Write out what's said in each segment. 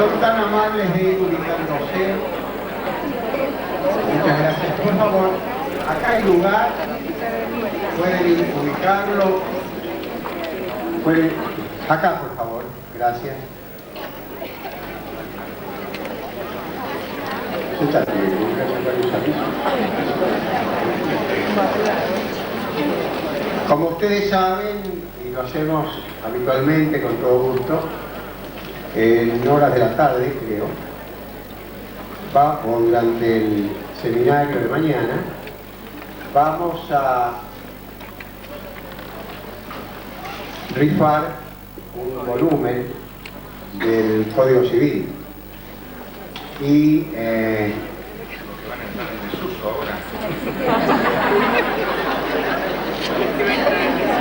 son tan amables de ir ubicándose. Muchas gracias. Por favor, acá hay lugar. Pueden ir ubicarlo. Pueden... Acá, por favor. Gracias. Siéntate, como ustedes saben, y lo hacemos habitualmente con todo gusto, en horas de la tarde, creo, o durante el seminario de mañana, vamos a rifar un volumen del Código Civil. Y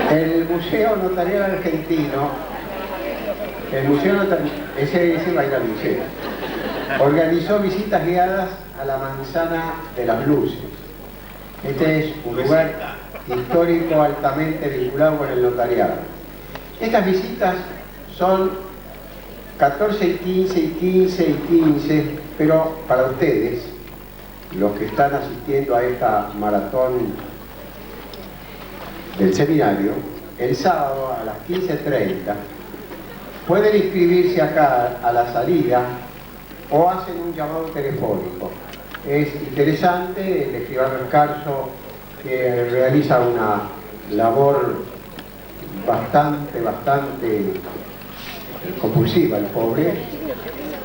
el Museo Notarial Argentino, ese va a ir al museo, organizó visitas guiadas a la Manzana de las Luces. Este es un lugar histórico altamente vinculado con el notariado. Estas visitas son 14 y 15 y 15 y 15, pero para ustedes, los que están asistiendo a esta maratón del seminario, el sábado a las 15:30 pueden inscribirse acá a la salida o hacen un llamado telefónico. Es interesante, el escribano Escarzo, que realiza una labor bastante compulsiva, el pobre,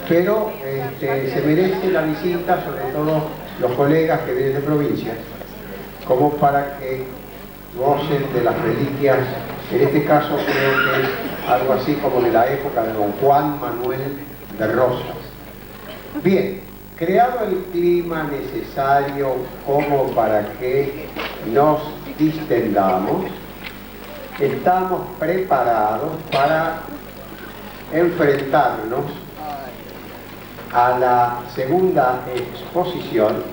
pero se merece la visita, sobre todo los colegas que vienen de provincias, como para que gocen de las reliquias. En este caso creo que es algo así como de la época de don Juan Manuel de Rosas. Bien, creado el clima necesario como para que nos distendamos, estamos preparados para enfrentarnos a la segunda exposición,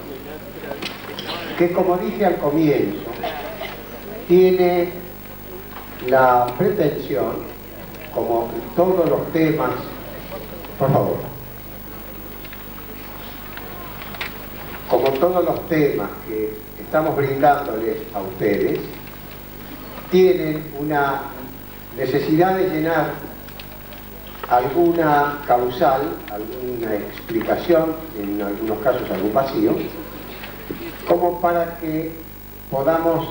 que, como dije al comienzo, tiene la pretensión, como todos los temas, por favor, como todos los temas que estamos brindándoles a ustedes, tienen una necesidad de llenar alguna causal, alguna explicación, en algunos casos algún vacío, como para que podamos,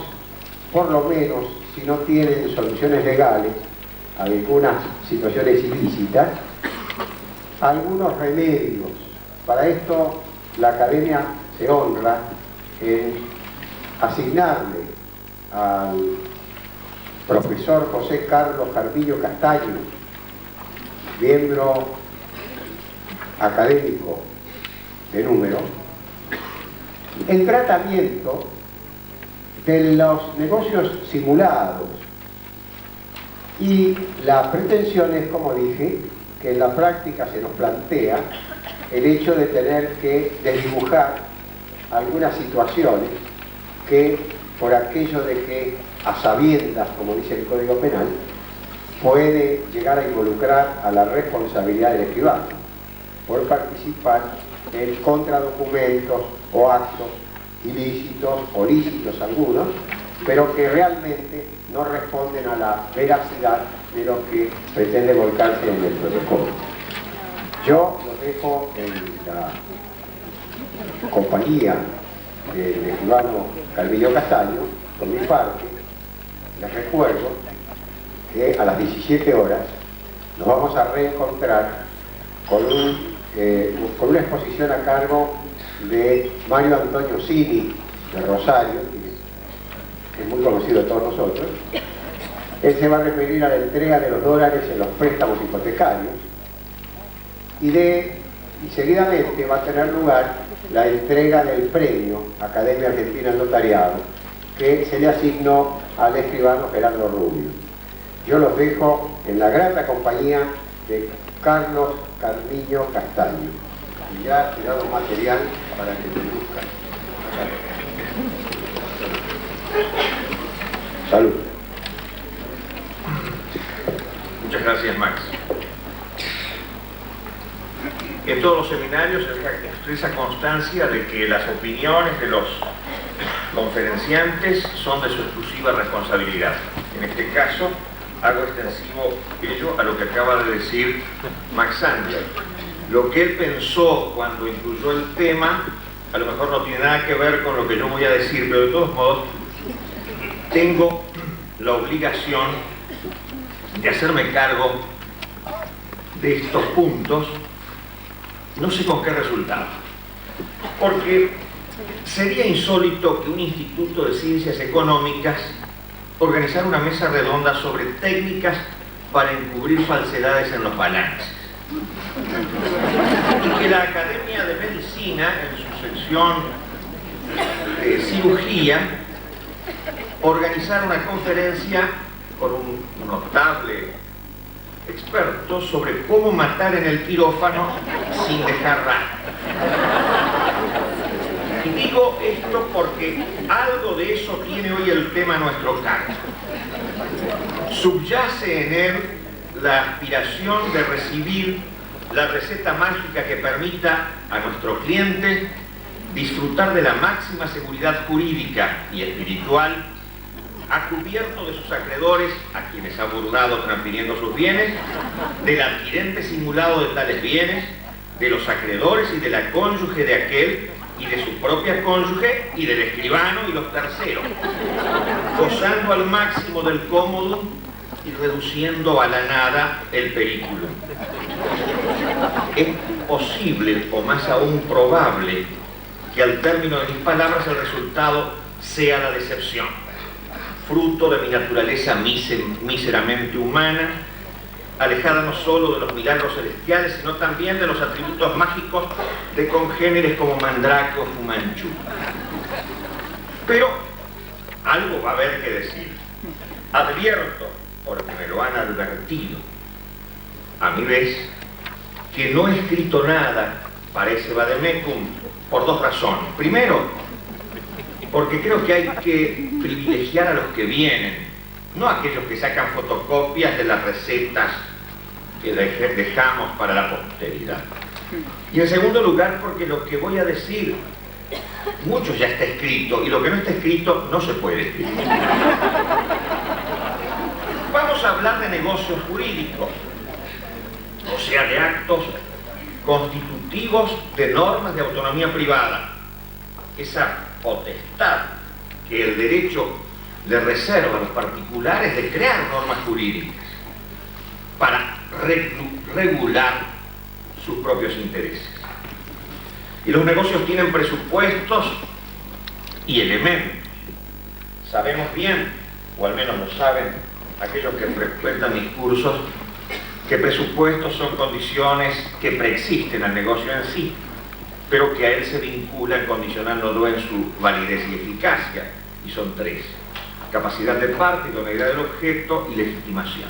por lo menos, si no tienen soluciones legales a algunas situaciones ilícitas, algunos remedios. Para esto la Academia se honra en asignarle al profesor José Carlos Carvillo Castaño, miembro académico de número, el tratamiento de los negocios simulados. Y la pretensión es, como dije, que en la práctica se nos plantea el hecho de tener que desdibujar algunas situaciones que, por aquello de que a sabiendas, como dice el Código Penal, puede llegar a involucrar a la responsabilidad del escribano por participar en contradocumentos o actos ilícitos o lícitos algunos, pero que realmente no responden a la veracidad de lo que pretende volcarse en el protocolo. Yo los dejo en la compañía del escribano Carvillo Castaño, por mi parte. Les recuerdo que a las 17 horas nos vamos a reencontrar con una exposición a cargo de Mario Antonio Cini, de Rosario, que es muy conocido de todos nosotros. Él se va a referir a la entrega de los dólares en los préstamos hipotecarios y seguidamente va a tener lugar la entrega del premio Academia Argentina del Notariado, que se le asignó al escribano Gerardo Rubio. Yo los dejo en la grata compañía de Carlos Carvillo Castaño. Y ya he dado material para que lo busquen. Salud. Muchas gracias, Max. En todos los seminarios está esa constancia de que las opiniones de los conferenciantes son de su exclusiva responsabilidad. En este caso, hago extensivo ello a lo que acaba de decir Max Anger. Lo que él pensó cuando incluyó el tema, a lo mejor no tiene nada que ver con lo que yo voy a decir, pero de todos modos, tengo la obligación de hacerme cargo de estos puntos, no sé con qué resultado. Porque sería insólito que un instituto de ciencias económicas organizara una mesa redonda sobre técnicas para encubrir falsedades en los balances. Y que la Academia de Medicina, en su sección de cirugía, organizara una conferencia con un notable experto sobre cómo matar en el quirófano sin dejar rastro. Y digo esto porque algo de eso tiene hoy el tema a nuestro cargo. Subyace en él la aspiración de recibir la receta mágica que permita a nuestro cliente disfrutar de la máxima seguridad jurídica y espiritual, a cubierto de sus acreedores, a quienes ha burlado transfiriendo sus bienes, del adquirente simulado de tales bienes, de los acreedores y de la cónyuge de aquel, y de su propia cónyuge, y del escribano y los terceros, gozando al máximo del cómodo y reduciendo a la nada el perículo. Es posible, o más aún probable, que al término de mis palabras el resultado sea la decepción, fruto de mi naturaleza míseramente humana, alejada no solo de los milagros celestiales, sino también de los atributos mágicos de congéneres como Mandrake o Fu Manchu. Pero algo va a haber que decir. Advierto, porque me lo han advertido, a mi vez, que no he escrito nada para ese vademecum por dos razones. Primero, porque creo que hay que privilegiar a los que vienen, no a aquellos que sacan fotocopias de las recetas que dejamos para la posteridad. Y en segundo lugar, porque lo que voy a decir, mucho ya está escrito, y lo que no está escrito no se puede escribir. Vamos a hablar de negocios jurídicos, o sea, de actos constitutivos de normas de autonomía privada. Esa potestad que el derecho le reserva a los particulares de crear normas jurídicas para regular sus propios intereses. Y los negocios tienen presupuestos y elementos. Sabemos bien, o al menos lo saben aquellos que frecuentan mis cursos, que presupuestos son condiciones que preexisten al negocio en sí, pero que a él se vinculan condicionándolo en su validez y eficacia, y son tres: capacidad de parte, idoneidad del objeto y legitimación.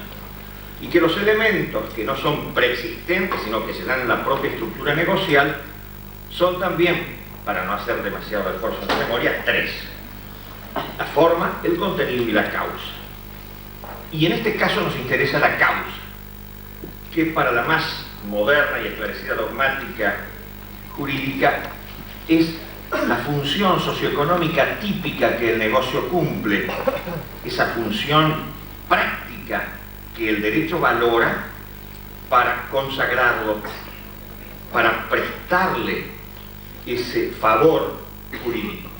Y que los elementos que no son preexistentes, sino que se dan en la propia estructura negocial, son también, para no hacer demasiado esfuerzo de memoria, tres: la forma, el contenido y la causa. Y en este caso nos interesa la causa, que para la más moderna y esclarecida dogmática jurídica es la función socioeconómica típica que el negocio cumple, esa función práctica que el derecho valora para consagrarlo, para prestarle ese favor jurídico.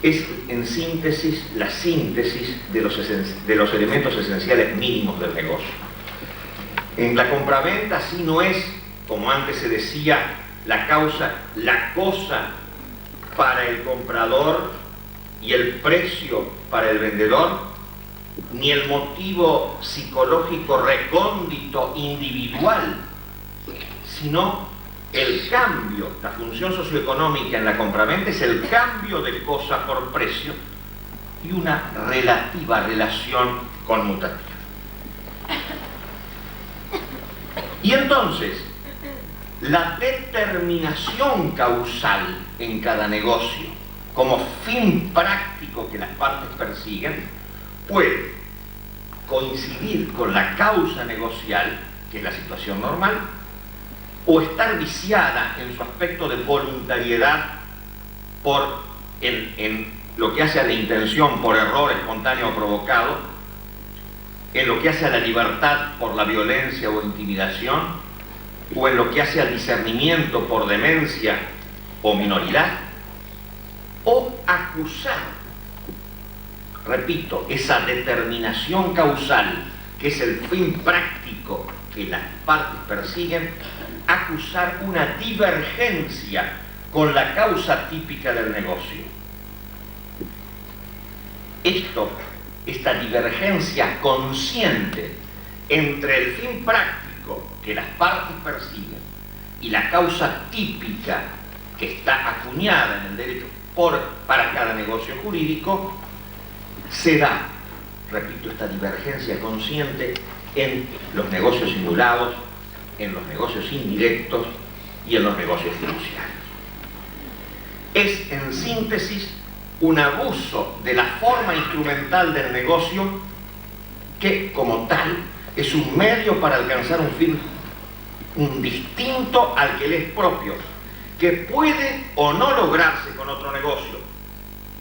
Es, en síntesis, la síntesis de los elementos esenciales mínimos del negocio. En la compraventa sí no es, como antes se decía, la causa, la cosa para el comprador y el precio para el vendedor, ni el motivo psicológico recóndito individual, sino el cambio. La función socioeconómica en la compraventa es el cambio de cosa por precio y una relativa relación conmutativa. Y entonces, la determinación causal en cada negocio como fin práctico que las partes persiguen puede coincidir con la causa negocial que es la situación normal, o estar viciada en su aspecto de voluntariedad en lo que hace a la intención por error espontáneo o provocado, en lo que hace a la libertad por la violencia o intimidación, o en lo que hace al discernimiento por demencia o minoridad, o acusar, repito, esa determinación causal, que es el fin práctico que las partes persiguen, acusar una divergencia con la causa típica del negocio. Esta divergencia consciente entre el fin práctico que las partes persiguen y la causa típica que está acuñada en el derecho para cada negocio jurídico, se da, repito, esta divergencia consciente en los negocios simulados, en los negocios indirectos y en los negocios fiduciarios. Es, en síntesis, un abuso de la forma instrumental del negocio que, como tal, es un medio para alcanzar un fin distinto al que le es propio, que puede o no lograrse con otro negocio,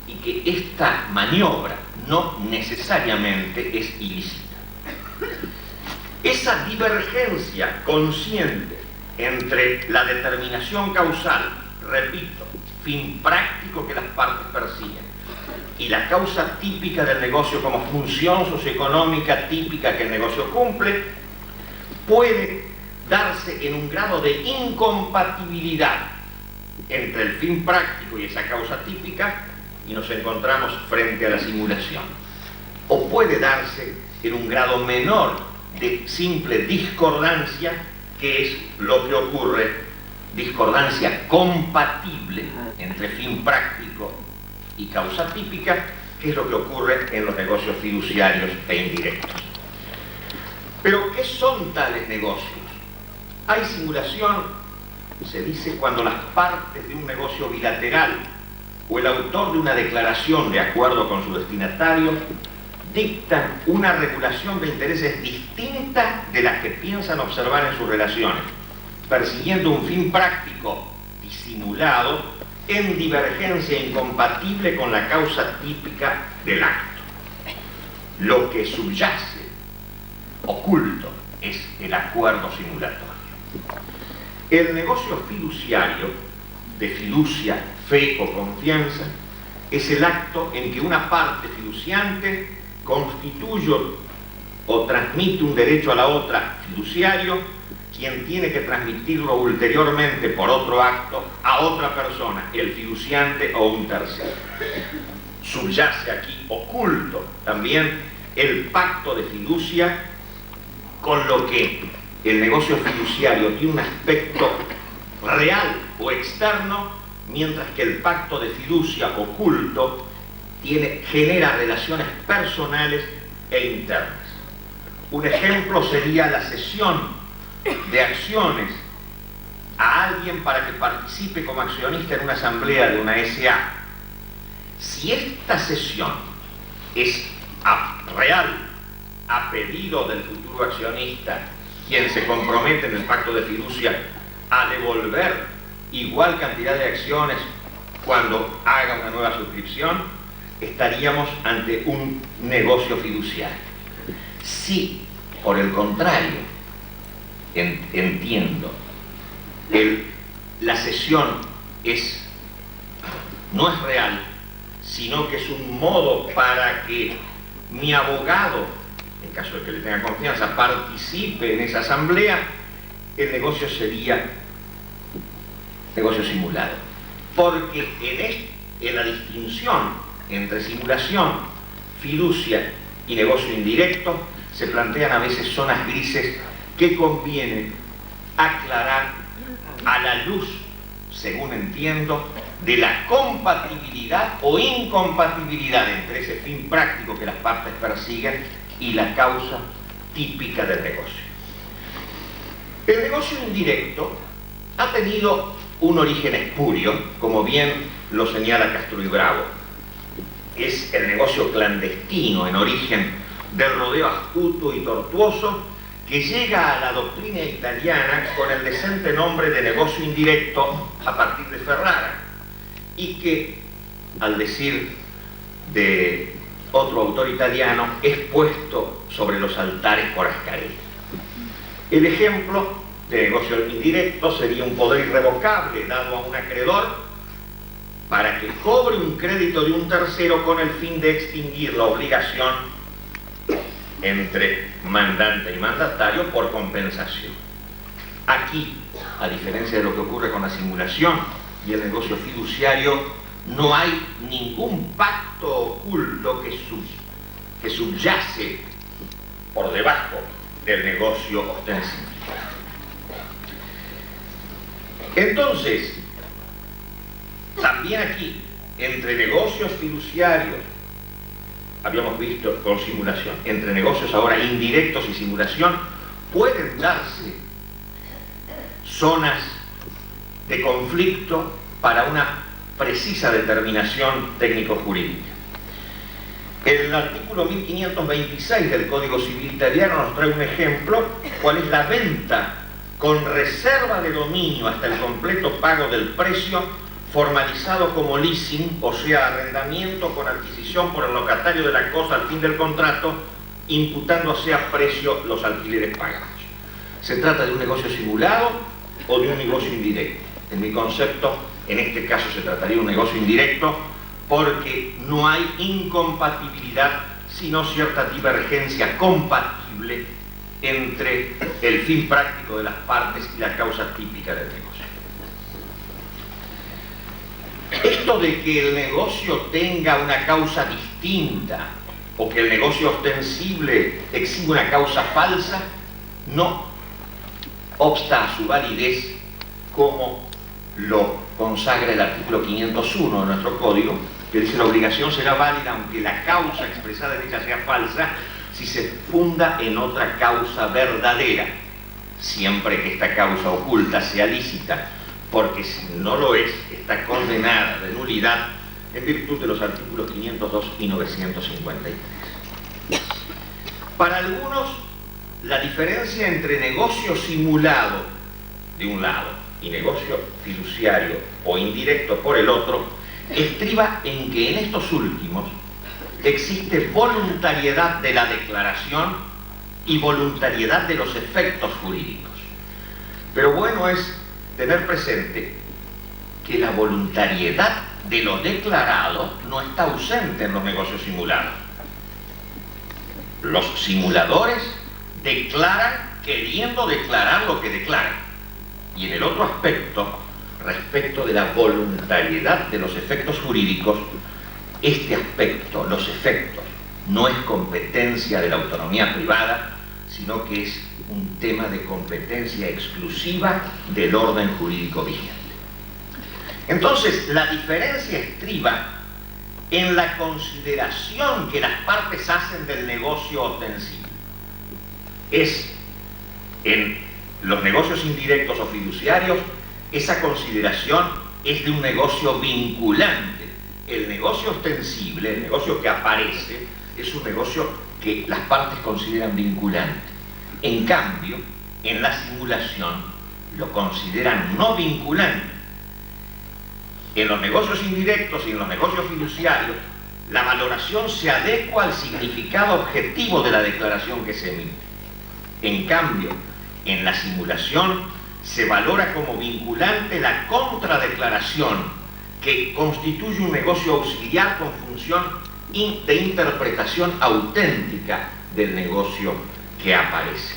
y que esta maniobra no necesariamente es ilícita. Esa divergencia consciente entre la determinación causal, repito, fin práctico que las partes persiguen, y la causa típica del negocio como función socioeconómica típica que el negocio cumple, puede darse en un grado de incompatibilidad entre el fin práctico y esa causa típica, y nos encontramos frente a la simulación. O puede darse en un grado menor de simple discordancia, que es lo que ocurre, discordancia compatible entre fin práctico y causa típica, que es lo que ocurre en los negocios fiduciarios e indirectos. Pero, ¿qué son tales negocios? Hay simulación, se dice, cuando las partes de un negocio bilateral o el autor de una declaración de acuerdo con su destinatario dictan una regulación de intereses distinta de las que piensan observar en sus relaciones, persiguiendo un fin práctico disimulado en divergencia incompatible con la causa típica del acto. Lo que subyace, oculto, es el acuerdo simulatorio. El negocio fiduciario, de fiducia, fe o confianza, es el acto en que una parte fiduciante constituye o transmite un derecho a la otra fiduciario, quien tiene que transmitirlo ulteriormente por otro acto a otra persona, el fiduciante o un tercero. Subyace aquí, oculto, también el pacto de fiducia, con lo que el negocio fiduciario tiene un aspecto real o externo, mientras que el pacto de fiducia oculto genera relaciones personales e internas. Un ejemplo sería la cesión de acciones a alguien para que participe como accionista en una asamblea de una SA. Si esta cesión es real, a pedido del futuro accionista, quien se compromete en el pacto de fiducia a devolver igual cantidad de acciones cuando haga una nueva suscripción, estaríamos ante un negocio fiduciario. Si, por el contrario, entiendo, la cesión no es real, sino que es un modo para que mi abogado, en caso de que le tenga confianza, participe en esa asamblea, el negocio sería negocio simulado. Porque en la distinción entre simulación, fiducia y negocio indirecto, se plantean a veces zonas grises que conviene aclarar a la luz, según entiendo, de la compatibilidad o incompatibilidad entre ese fin práctico que las partes persiguen y la causa típica del negocio. El negocio indirecto ha tenido un origen espurio, como bien lo señala Castro y Bravo. Es el negocio clandestino en origen del rodeo astuto y tortuoso que llega a la doctrina italiana con el decente nombre de negocio indirecto a partir de Ferrara, y que, al decir de otro autor italiano, es puesto sobre los altares por Ascarelli. El ejemplo de negocio indirecto sería un poder irrevocable dado a un acreedor para que cobre un crédito de un tercero con el fin de extinguir la obligación entre mandante y mandatario por compensación. Aquí, a diferencia de lo que ocurre con la simulación y el negocio fiduciario, no hay ningún pacto oculto que subyace por debajo del negocio ostensible. Entonces, también aquí, entre negocios fiduciarios, habíamos visto con simulación, entre negocios ahora indirectos y simulación, pueden darse zonas de conflicto para una precisa determinación técnico-jurídica. El artículo 1526 del Código Civil italiano nos trae un ejemplo, cuál es la venta con reserva de dominio hasta el completo pago del precio, formalizado como leasing, o sea, arrendamiento con adquisición por el locatario de la cosa al fin del contrato, imputándose a precio los alquileres pagados. ¿Se trata de un negocio simulado o de un negocio indirecto? En mi concepto, en este caso se trataría de un negocio indirecto, porque no hay incompatibilidad, sino cierta divergencia compatible entre el fin práctico de las partes y la causa típica del negocio. Esto de que el negocio tenga una causa distinta o que el negocio ostensible exhiba una causa falsa no obsta a su validez, como lo consagra el artículo 501 de nuestro código, que dice: la obligación será válida aunque la causa expresada en ella sea falsa, si se funda en otra causa verdadera, siempre que esta causa oculta sea lícita, porque si no lo es, está condenada de nulidad en virtud de los artículos 502 y 953. Para algunos, la diferencia entre negocio simulado de un lado y negocio fiduciario o indirecto por el otro estriba en que en estos últimos existe voluntariedad de la declaración y voluntariedad de los efectos jurídicos. Pero bueno es tener presente que la voluntariedad de lo declarado no está ausente en los negocios simulados. Los simuladores declaran queriendo declarar lo que declaran. Y en el otro aspecto, respecto de la voluntariedad de los efectos jurídicos, este aspecto, los efectos, no es competencia de la autonomía privada, sino que es un tema de competencia exclusiva del orden jurídico vigente. Entonces, la diferencia estriba en la consideración que las partes hacen del negocio ostensible. En los negocios indirectos o fiduciarios, esa consideración es de un negocio vinculante. El negocio ostensible, el negocio que aparece, es un negocio que las partes consideran vinculante. En cambio, en la simulación lo consideran no vinculante. En los negocios indirectos y en los negocios fiduciarios, la valoración se adecua al significado objetivo de la declaración que se emite. En cambio, en la simulación se valora como vinculante la contradeclaración, que constituye un negocio auxiliar con función de interpretación auténtica del negocio que aparece.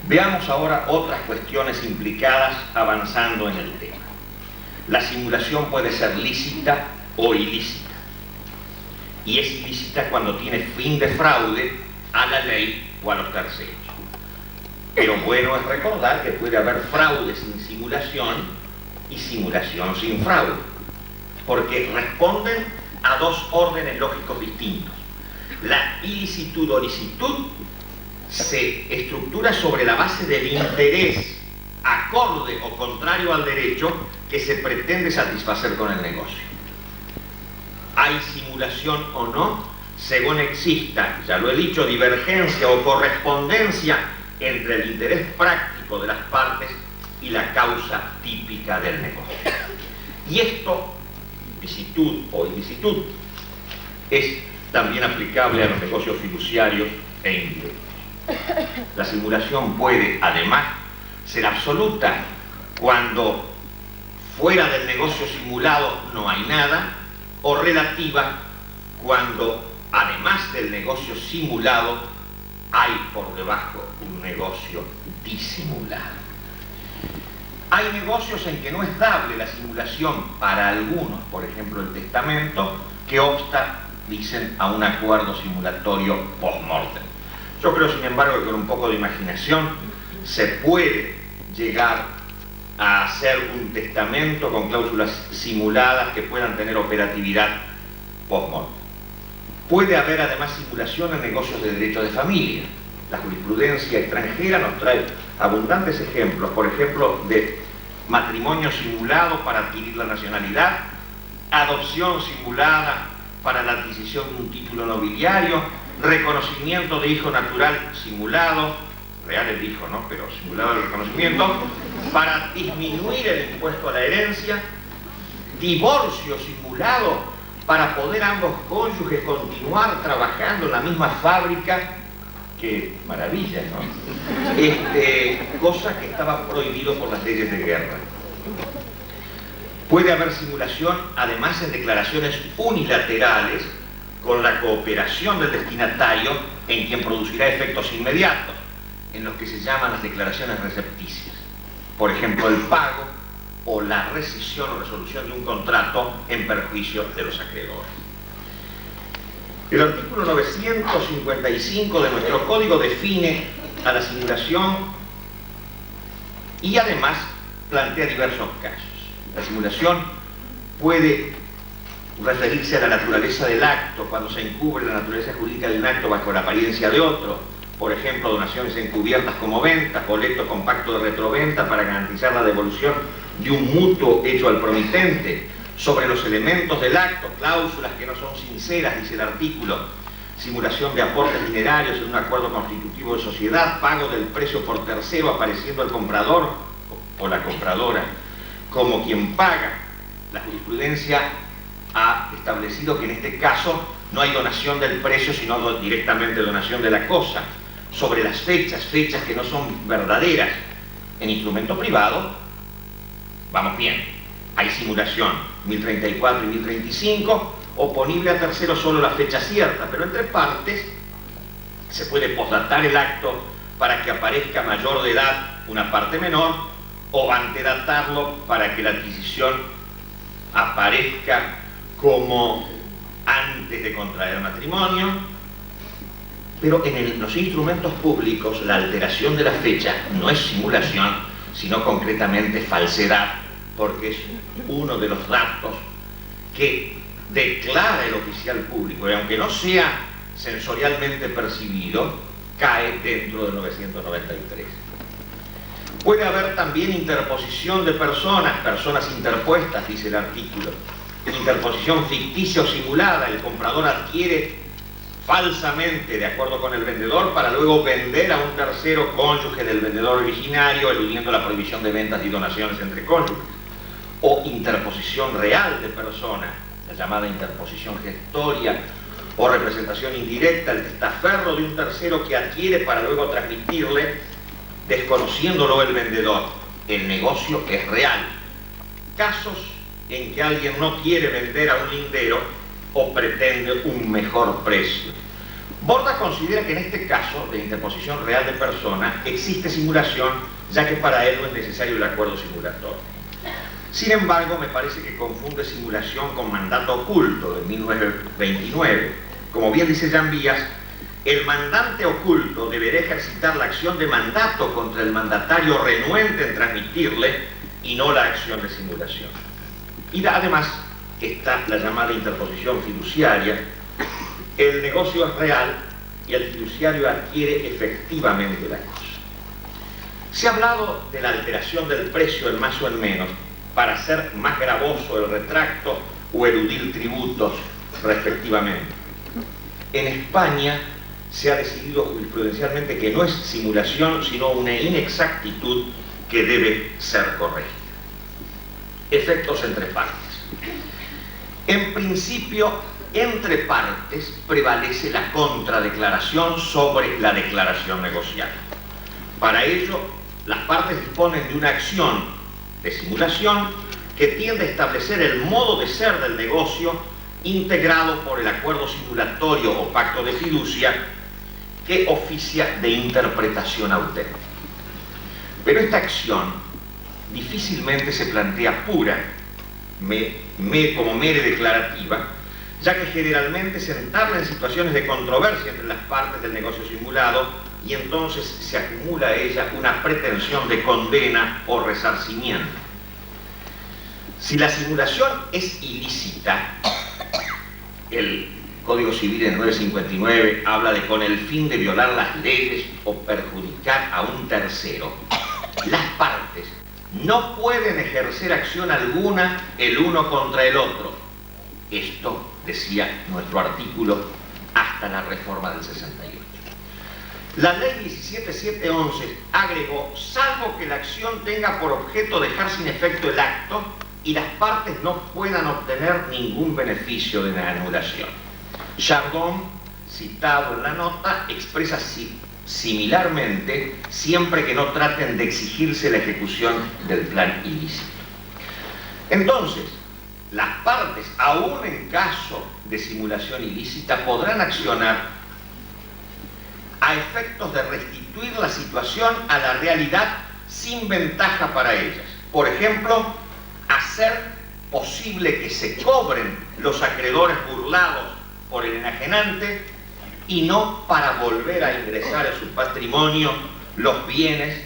Veamos ahora otras cuestiones implicadas avanzando en el tema. La simulación puede ser lícita o ilícita, y es ilícita cuando tiene fin de fraude a la ley o a los terceros. Pero bueno es recordar que puede haber fraude sin simulación y simulación sin fraude, porque responden a dos órdenes lógicos distintos. La ilicitud o licitud se estructura sobre la base del interés acorde o contrario al derecho que se pretende satisfacer con el negocio. Hay simulación o no según exista, ya lo he dicho, divergencia o correspondencia entre el interés práctico de las partes y la causa típica del negocio. Y esto, licitud o ilicitud, es también aplicable a los negocios fiduciarios e indirectos. La simulación puede, además, ser absoluta cuando fuera del negocio simulado no hay nada, o relativa cuando, además del negocio simulado, hay por debajo un negocio disimulado. Hay negocios en que no es dable la simulación para algunos, por ejemplo el testamento, que obsta, dicen, a un acuerdo simulatorio post-mortem. Yo creo, sin embargo, que con un poco de imaginación se puede llegar a hacer un testamento con cláusulas simuladas que puedan tener operatividad post-mortem. Puede haber además simulación en negocios de derecho de familia. La jurisprudencia extranjera nos trae abundantes ejemplos, por ejemplo, de matrimonio simulado para adquirir la nacionalidad, adopción simulada para la adquisición de un título nobiliario, reconocimiento de hijo natural simulado, real el hijo, ¿no? Pero simulado el reconocimiento, para disminuir el impuesto a la herencia, divorcio simulado para poder ambos cónyuges continuar trabajando en la misma fábrica. Qué maravilla, ¿no? Cosa que estaba prohibido por las leyes de guerra. Puede haber simulación, además, en declaraciones unilaterales con la cooperación del destinatario en quien producirá efectos inmediatos, en los que se llaman las declaraciones recepticias. Por ejemplo, el pago o la rescisión o resolución de un contrato en perjuicio de los acreedores. El artículo 955 de nuestro código define a la simulación y además plantea diversos casos. La simulación puede referirse a la naturaleza del acto, cuando se encubre la naturaleza jurídica de un acto bajo la apariencia de otro. Por ejemplo, donaciones encubiertas como ventas, boleto con pacto de retroventa para garantizar la devolución de un mutuo hecho al promitente. Sobre los elementos del acto, cláusulas que no son sinceras, dice el artículo, simulación de aportes dinerarios en un acuerdo constitutivo de sociedad, pago del precio por tercero apareciendo el comprador o la compradora como quien paga. La jurisprudencia ha establecido que en este caso no hay donación del precio, sino directamente donación de la cosa. Sobre las fechas que no son verdaderas en instrumento privado, vamos bien. Hay simulación 1034 y 1035, oponible a tercero solo la fecha cierta, pero entre partes se puede posdatar el acto para que aparezca mayor de edad una parte menor, o antedatarlo para que la adquisición aparezca como antes de contraer matrimonio. Pero en los instrumentos públicos la alteración de la fecha no es simulación, sino concretamente falsedad, porque es uno de los datos que declara el oficial público, y aunque no sea sensorialmente percibido, cae dentro del 993. Puede haber también interposición de personas interpuestas, dice el artículo. Interposición ficticia o simulada, el comprador adquiere falsamente, de acuerdo con el vendedor, para luego vender a un tercero cónyuge del vendedor originario, eludiendo la prohibición de ventas y donaciones entre cónyuges. O interposición real de personas, la llamada interposición gestoria, o representación indirecta, el testaferro de un tercero que adquiere para luego transmitirle, desconociéndolo el vendedor. El negocio es real. Casos en que alguien no quiere vender a un lindero o pretende un mejor precio. Borda considera que en este caso de interposición real de persona existe simulación, ya que para él no es necesario el acuerdo simulatorio. Sin embargo, me parece que confunde simulación con mandato oculto de 1929. Como bien dice Jean Vías, el mandante oculto deberá ejercitar la acción de mandato contra el mandatario renuente en transmitirle y no la acción de simulación. Y además está la llamada interposición fiduciaria. El negocio es real y el fiduciario adquiere efectivamente la cosa. Se ha hablado de la alteración del precio en más o en menos para hacer más gravoso el retracto o eludir tributos respectivamente. En España se ha decidido jurisprudencialmente que no es simulación, sino una inexactitud que debe ser corregida. Efectos entre partes. En principio, entre partes prevalece la contradeclaración sobre la declaración negociada. Para ello, las partes disponen de una acción de simulación que tiende a establecer el modo de ser del negocio integrado por el acuerdo simulatorio o pacto de fiducia que oficia de interpretación auténtica. Pero esta acción difícilmente se plantea pura, como mere declarativa, ya que generalmente se entabla en situaciones de controversia entre las partes del negocio simulado y entonces se acumula a ella una pretensión de condena o resarcimiento. Si la simulación es ilícita, el Código Civil en 959 habla de con el fin de violar las leyes o perjudicar a un tercero, las partes no pueden ejercer acción alguna el uno contra el otro. Esto decía nuestro artículo hasta la reforma del 68. La ley 17711 agregó, salvo que la acción tenga por objeto dejar sin efecto el acto y las partes no puedan obtener ningún beneficio de la anulación. Chardon, citado en la nota, expresa similarmente siempre que no traten de exigirse la ejecución del plan ilícito. Entonces, las partes, aún en caso de simulación ilícita, podrán accionar a efectos de restituir la situación a la realidad sin ventaja para ellas. Por ejemplo, hacer posible que se cobren los acreedores burlados por el enajenante y no para volver a ingresar a su patrimonio los bienes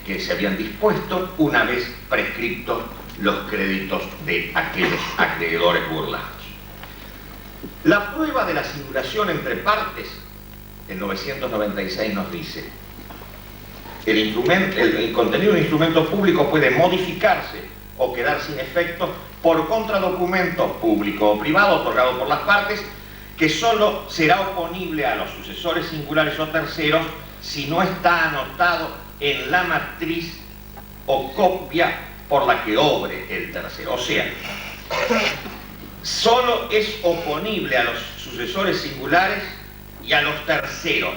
que se habían dispuesto una vez prescriptos los créditos de aquellos acreedores burlados. La prueba de la simulación entre partes, en 996 nos dice, el contenido de un instrumento público puede modificarse o quedar sin efecto por contradocumento público o privado otorgado por las partes, que solo será oponible a los sucesores singulares o terceros si no está anotado en la matriz o copia por la que obre el tercero. O sea, solo es oponible a los sucesores singulares y a los terceros.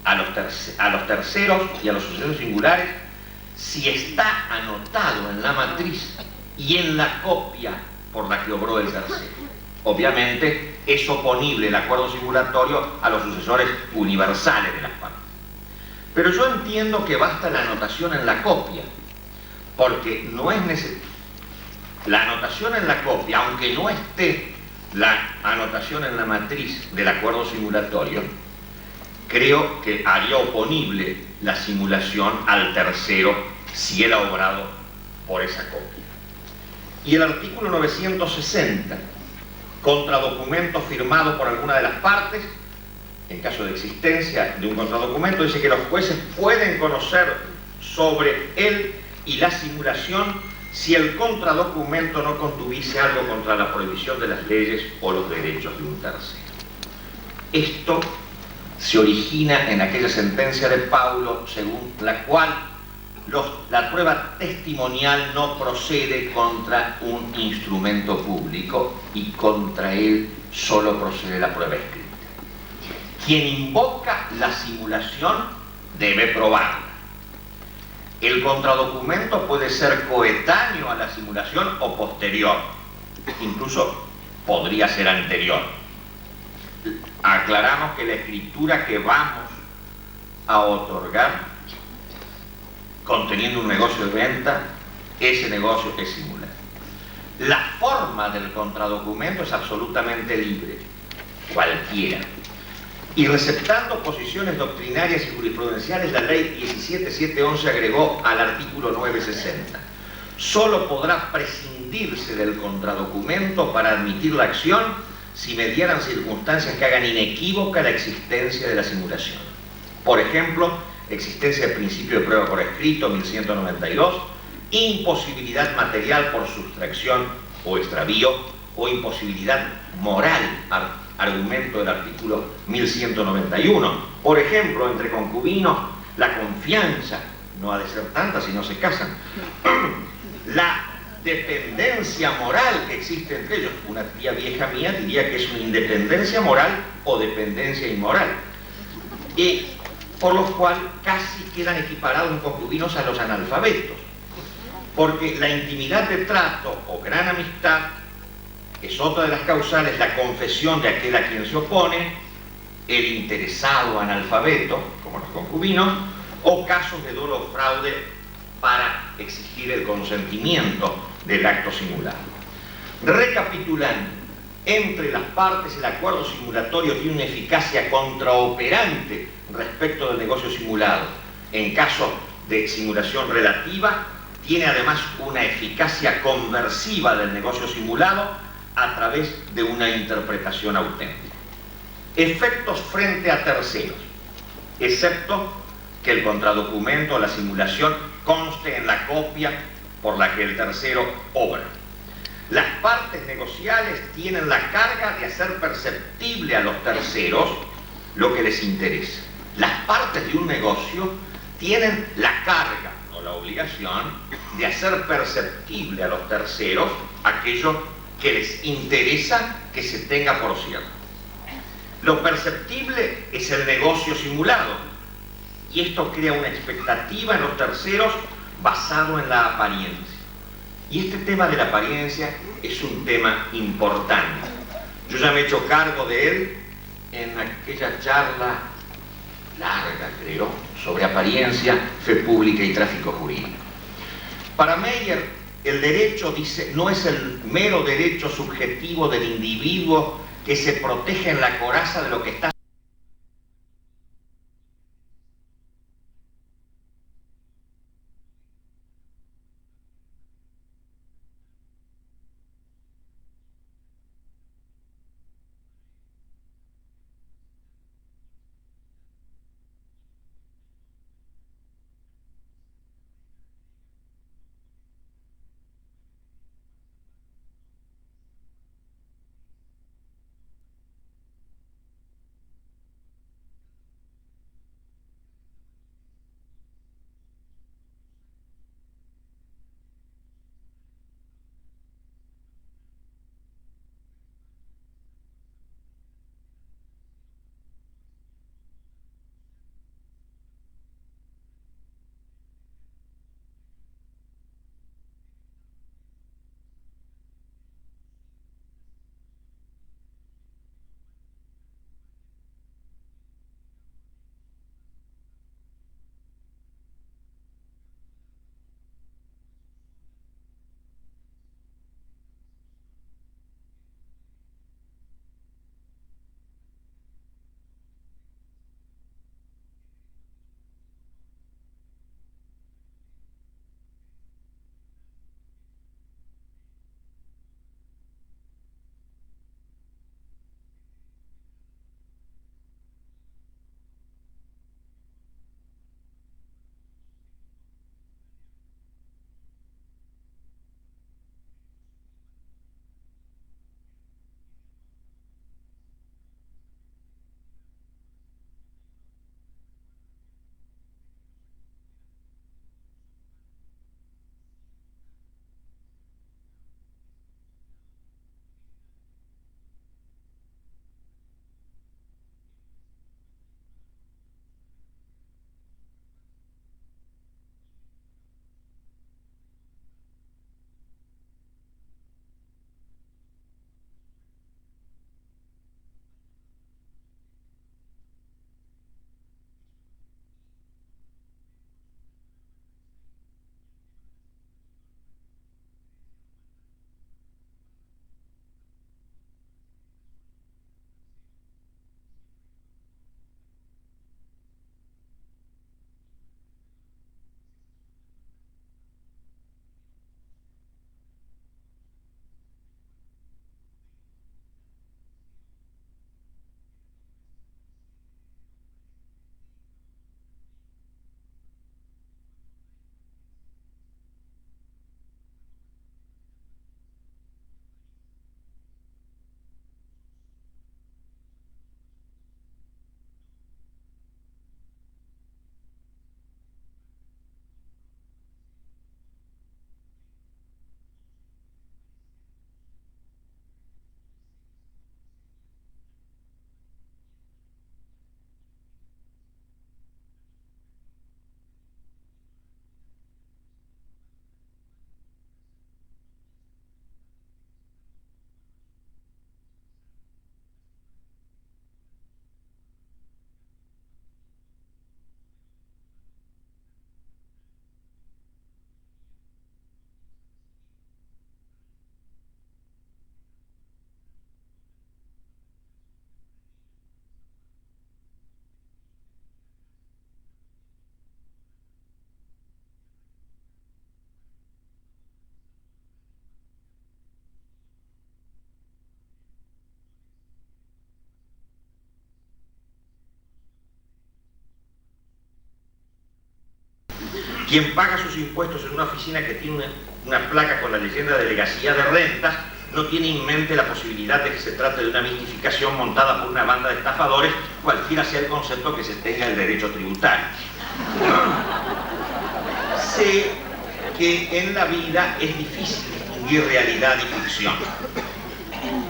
A los terceros y a los sucesores singulares si está anotado en la matriz y en la copia por la que obró el tercero. Obviamente es oponible el acuerdo simulatorio a los sucesores universales de las partes. Pero yo entiendo que basta la anotación en la copia, porque no es necesario. La anotación en la copia, aunque no esté la anotación en la matriz del acuerdo simulatorio, creo que haría oponible la simulación al tercero si él ha obrado por esa copia. Y el artículo 960, contradocumento firmado por alguna de las partes, en caso de existencia de un contradocumento, dice que los jueces pueden conocer sobre él y la simulación si el contradocumento no contuviese algo contra la prohibición de las leyes o los derechos de un tercero. Esto se origina en aquella sentencia de Paulo, según la cual la prueba testimonial no procede contra un instrumento público y contra él solo procede la prueba escrita. Quien invoca la simulación debe probarla. El contradocumento puede ser coetáneo a la simulación o posterior, incluso podría ser anterior. Aclaramos que la escritura que vamos a otorgar, conteniendo un negocio de venta, ese negocio es singular. La forma del contradocumento es absolutamente libre, cualquiera. Y receptando posiciones doctrinarias y jurisprudenciales, la ley 17711 agregó al artículo 960: solo podrá prescindirse del contradocumento para admitir la acción si medieran circunstancias que hagan inequívoca la existencia de la simulación. Por ejemplo, existencia del principio de prueba por escrito, 1192, imposibilidad material por sustracción o extravío, o imposibilidad moral, argumento del artículo 1191. Por ejemplo, entre concubinos, la confianza no ha de ser tanta si no se casan. La dependencia moral que existe entre ellos. Una tía vieja mía diría que es una independencia moral o dependencia inmoral. Y por lo cual casi quedan equiparados los concubinos a los analfabetos. Porque la intimidad de trato o gran amistad es otra de las causales, la confesión de aquel a quien se opone, el interesado analfabeto, como los concubinos, o casos de dolo o fraude para exigir el consentimiento del acto simulado. Recapitulando, entre las partes el acuerdo simulatorio tiene una eficacia contraoperante respecto del negocio simulado. En caso de simulación relativa, tiene además una eficacia conversiva del negocio simulado a través de una interpretación auténtica. Efectos frente a terceros, excepto que el contradocumento o la simulación conste en la copia por la que el tercero obra. Las partes negociales tienen la carga de hacer perceptible a los terceros lo que les interesa. Las partes de un negocio tienen la carga o la obligación de hacer perceptible a los terceros aquello que les interesa que se tenga por cierto. Lo perceptible es el negocio simulado, y esto crea una expectativa en los terceros basado en la apariencia. Y este tema de la apariencia es un tema importante. Yo ya me he hecho cargo de él en aquella charla larga, creo, sobre apariencia, fe pública y tráfico jurídico. Para Meyer, el derecho, dice, no es el mero derecho subjetivo del individuo que se protege en la coraza de lo que está Quien paga sus impuestos en una oficina que tiene una placa con la leyenda de Delegación de Rentas no tiene en mente la posibilidad de que se trate de una mistificación montada por una banda de estafadores, cualquiera sea el concepto que se tenga del derecho tributario. Sé que en la vida es difícil distinguir realidad y ficción.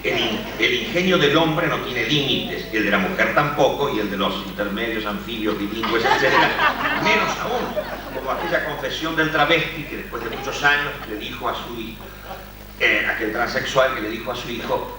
El ingenio del hombre no tiene límites, el de la mujer tampoco, y el de los intermedios, anfibios, bilingües, etc. Menos aún, como aquella confesión del travesti que después de muchos años le dijo a su hijo, aquel transexual que le dijo a su hijo: